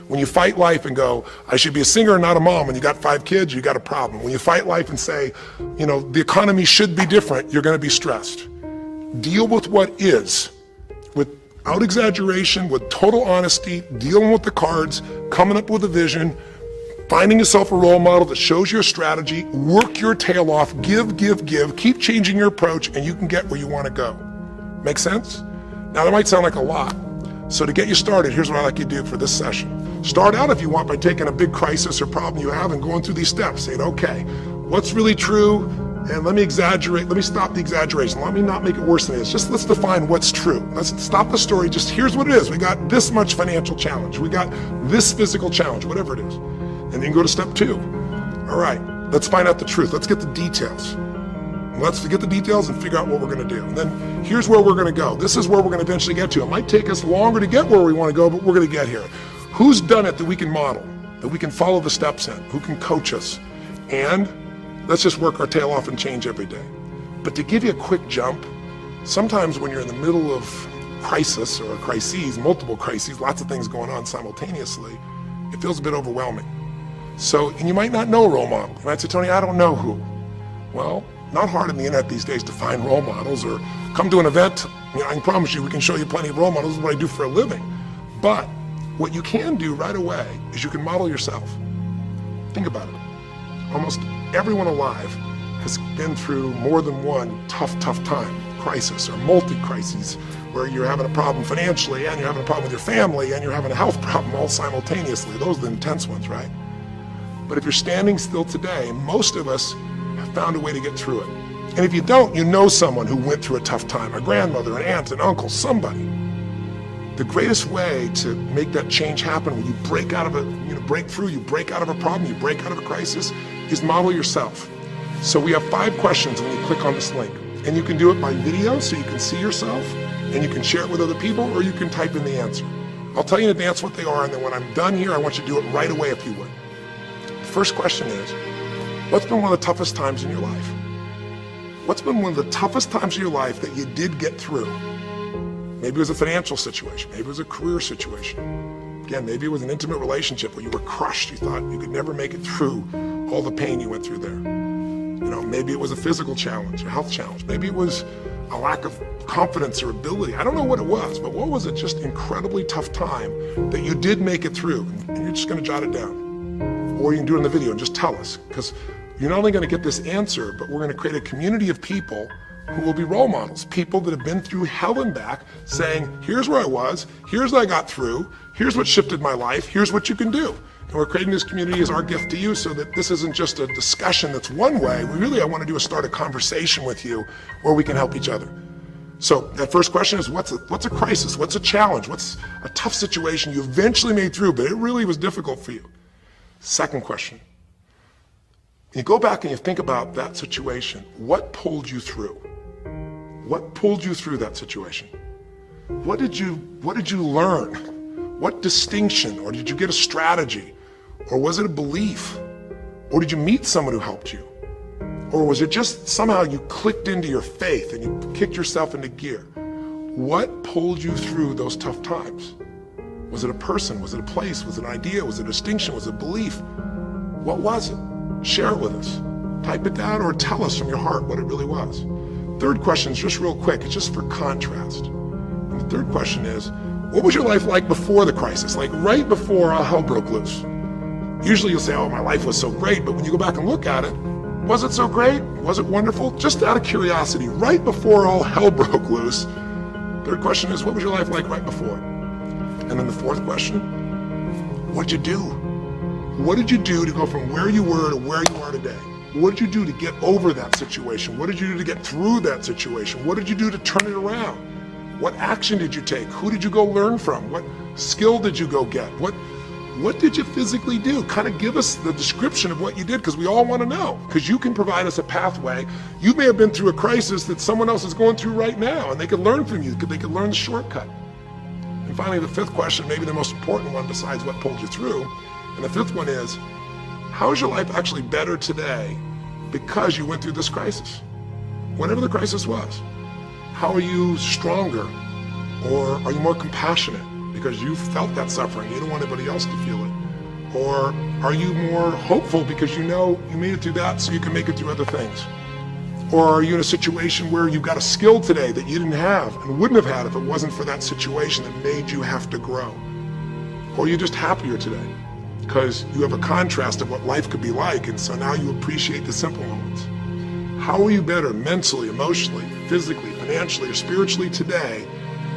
When you fight life and go, I should be a singer and not a mom, and you got 5 kids, you got a problem. When you fight life and say, the economy should be different, you're gonna be stressed. Deal with what is, without exaggeration, with total honesty, dealing with the cards, coming up with a vision, finding yourself a role model that shows your strategy, work your tail off, give, keep changing your approach, and you can get where you wanna go. Make sense? Now that might sound like a lot. So to get you started, here's what I'd like you to do for this session. Start out, if you want, by taking a big crisis or problem you have and going through these steps, saying, okay, what's really true? And let me stop the exaggeration. Let me not make it worse than it is. Just let's define what's true. Let's stop the story. Just here's what it is. We got this much financial challenge. We got this physical challenge, whatever it is. And then go to step 2. All right, let's find out the truth. Let's get the details. Let's get the details and figure out what we're gonna do. And then here's where we're gonna go. This is where we're gonna eventually get to. It might take us longer to get where we wanna go, but we're gonna get here. Who's done it that we can model, that we can follow the steps in, who can coach us? And let's just work our tail off and change every day. But to give you a quick jump, sometimes when you're in the middle of crisis or crises, multiple crises, lots of things going on simultaneously, it feels a bit overwhelming. So, and you might not know a role model. You might say, Tony, I don't know who. Well, not hard on the internet these days to find role models, or come to an event. I can promise you we can show you plenty of role models. This is what I do for a living. But what you can do right away is you can model yourself. Think about it. Almost everyone alive has been through more than one tough time, crisis or multi-crises, where you're having a problem financially and you're having a problem with your family and you're having a health problem all simultaneously. Those are the intense ones, right? But if you're standing still today, most of us have found a way to get through it. And if you don't, you know someone who went through a tough time, a grandmother, an aunt, an uncle, somebody. The greatest way to make that change happen when you break out of a, break through, you break out of a problem, you break out of a crisis, is model yourself. So we have 5 questions when you click on this link. And you can do it by video so you can see yourself and you can share it with other people, or you can type in the answer. I'll tell you in advance what they are, and then when I'm done here, I want you to do it right away if you would. The first question is, what's been one of the toughest times in your life? What's been one of the toughest times in your life that you did get through? Maybe it was a financial situation. Maybe it was a career situation. Again, maybe it was an intimate relationship where you were crushed. You thought you could never make it through all the pain you went through there. Maybe it was a physical challenge, a health challenge. Maybe it was a lack of confidence or ability. I don't know what it was, but what was it just incredibly tough time that you did make it through? And you're just gonna jot it down. Or you can do it in the video and just tell us, because you're not only gonna get this answer, but we're gonna create a community of people who will be role models, people that have been through hell and back, saying, here's where I was, here's what I got through, here's what shifted my life, here's what you can do. And we're creating this community as our gift to you, so that this isn't just a discussion that's one way. I want to do is start a conversation with you where we can help each other. So that first question is, what's a crisis? What's a challenge? What's a tough situation you eventually made through, but it really was difficult for you? Second question, when you go back and you think about that situation, what pulled you through? What pulled you through that situation? What did you learn? What distinction, or did you get a strategy? Or was it a belief? Or did you meet someone who helped you? Or was it just somehow you clicked into your faith and you kicked yourself into gear? What pulled you through those tough times? Was it a person? Was it a place? Was it an idea? Was it a distinction? Was it a belief? What was it? Share it with us. Type it down or tell us from your heart what it really was. Third question is just real quick. It's just for contrast. And the third question is, what was your life like before the crisis? Like right before all hell broke loose? Usually you'll say, oh, my life was so great, but when you go back and look at it, was it so great? Was it wonderful? Just out of curiosity, right before all hell broke loose, third question is, what was your life like right before? And then the fourth question, what'd you do? What did you do to go from where you were to where you are today? What did you do to get over that situation? What did you do to get through that situation? What did you do to turn it around? What action did you take? Who did you go learn from? What skill did you go get? What did you physically do? Kind of give us the description of what you did, because we all want to know, because you can provide us a pathway. You may have been through a crisis that someone else is going through right now, and they could learn from you. They could learn the shortcut. And finally, the fifth question, maybe the most important one besides what pulled you through, and the fifth one is, how is your life actually better today because you went through this crisis? Whatever the crisis was. How are you stronger? Or are you more compassionate? because you felt that suffering, you don't want anybody else to feel it? Or are you more hopeful because you know you made it through that so you can make it through other things? Or are you in a situation where you've got a skill today that you didn't have and wouldn't have had if it wasn't for that situation that made you have to grow? Or are you just happier today because you have a contrast of what life could be like, and so now you appreciate the simple moments? How are you better mentally, emotionally, physically, financially, or spiritually today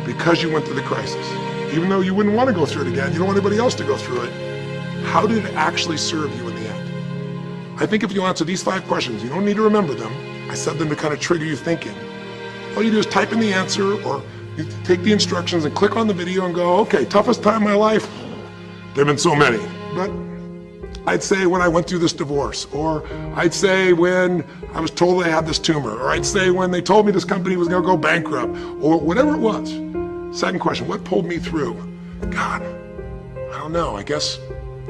because you went through the crisis? Even though you wouldn't want to go through it again, you don't want anybody else to go through it, how did it actually serve you in the end? I think if you answer these 5 questions, you don't need to remember them. I said them to kind of trigger you thinking. All you do is type in the answer, or you take the instructions and click on the video and go, okay, toughest time in my life? There have been so many, but I'd say when I went through this divorce, or I'd say when I was told I had this tumor, or I'd say when they told me this company was gonna go bankrupt, or whatever it was. Second question, what pulled me through? God, I don't know, I guess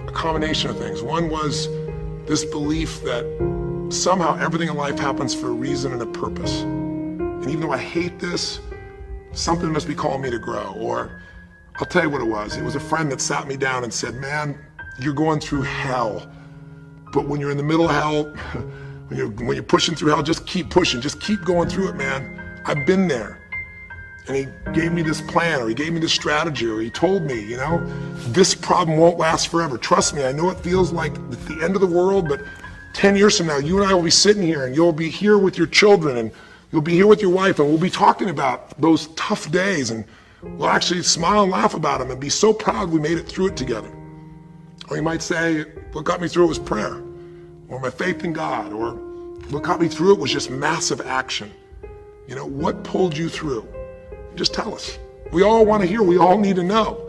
a combination of things. One was this belief that somehow everything in life happens for a reason and a purpose. And even though I hate this, something must be calling me to grow. Or I'll tell you what it was. It was a friend that sat me down and said, man, you're going through hell. But when you're in the middle of hell, when you're pushing through hell, just keep pushing, just keep going through it, man. I've been there. And he gave me this plan, or he gave me this strategy, or he told me, you know, this problem won't last forever. Trust me, I know it feels like the end of the world, but 10 years from now, you and I will be sitting here, and you'll be here with your children, and you'll be here with your wife, and we'll be talking about those tough days, and we'll actually smile and laugh about them and be so proud we made it through it together. Or you might say, what got me through it was prayer, or my faith in God, or what got me through it was just massive action. You know, what pulled you through? Just tell us. We all want to hear, we all need to know.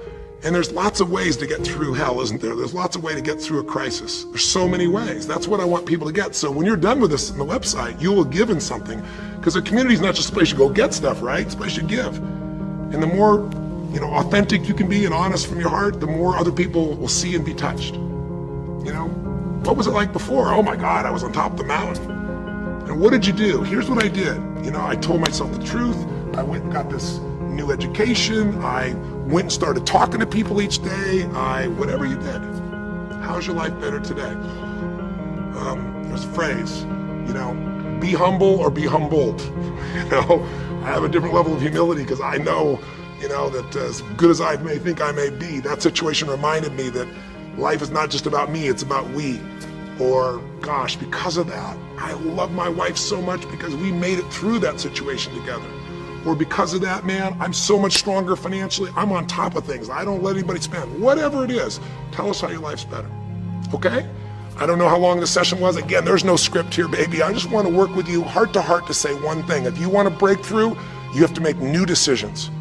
And there's lots of ways to get through hell, isn't there? There's lots of ways to get through a crisis. There's so many ways. That's what I want people to get. So when you're done with this on the website, you will give in something, because a community is not just a place you go get stuff, right? It's a place you give. And the more, you know, authentic you can be and honest from your heart, the more other people will see and be touched. You know, what was it like before? Oh my God, I was on top of the mountain. And what did you do? Here's what I did. You know, I told myself the truth. I went and got this new education. I went and started talking to people each day. Whatever you did. How's your life better today? There's a phrase, you know, be humble or be humbled. You know, I have a different level of humility because I know, you know, that as good as I may think I may be, that situation reminded me that life is not just about me, it's about we. Or, gosh, because of that, I love my wife so much because we made it through that situation together. Or because of that, man, I'm so much stronger financially. I'm on top of things. I don't let anybody spend. Whatever it is, tell us how your life's better. Okay? I don't know how long the session was. Again, there's no script here, baby. I just want to work with you heart to heart to say one thing. If you want to break through, you have to make new decisions.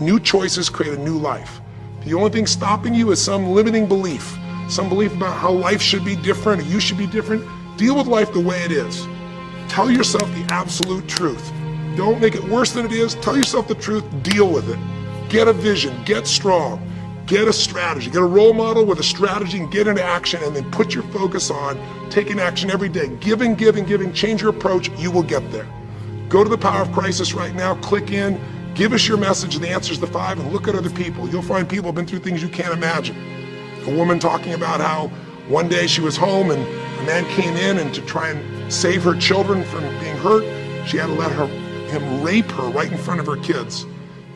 New choices create a new life. The only thing stopping you is some limiting belief. Some belief about how life should be different, or you should be different. Deal with life the way it is. Tell yourself the absolute truth. Don't make it worse than it is. Tell yourself the truth, deal with it. Get a vision, get strong, get a strategy, get a role model with a strategy and get into action, and then put your focus on taking action every day. Giving, giving, giving, change your approach, you will get there. Go to the Power of Crisis right now, click in, give us your message and the answers to 5, and look at other people. You'll find people who have been through things you can't imagine. A woman talking about how one day she was home and a man came in, and to try and save her children from being hurt, she had to let him rape her right in front of her kids.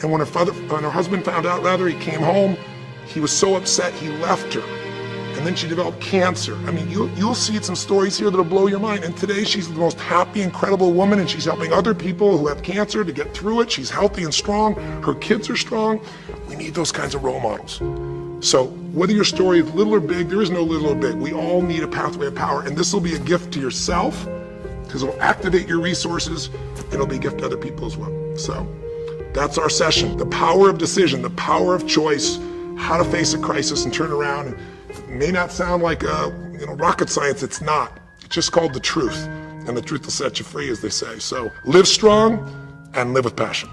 And when her husband found out, he came home, he was so upset he left her. And then she developed cancer. I mean, you'll see some stories here that'll blow your mind. And today she's the most happy, incredible woman, and she's helping other people who have cancer to get through it. She's healthy and strong. Her kids are strong. We need those kinds of role models. So whether your story is little or big, there is no little or big. We all need a pathway of power, and this will be a gift to yourself because it'll activate your resources, and it'll be a gift to other people as well. So that's our session. The power of decision, the power of choice, how to face a crisis and turn around. And it may not sound like rocket science. It's not. It's just called the truth, and the truth will set you free, as they say. So live strong and live with passion.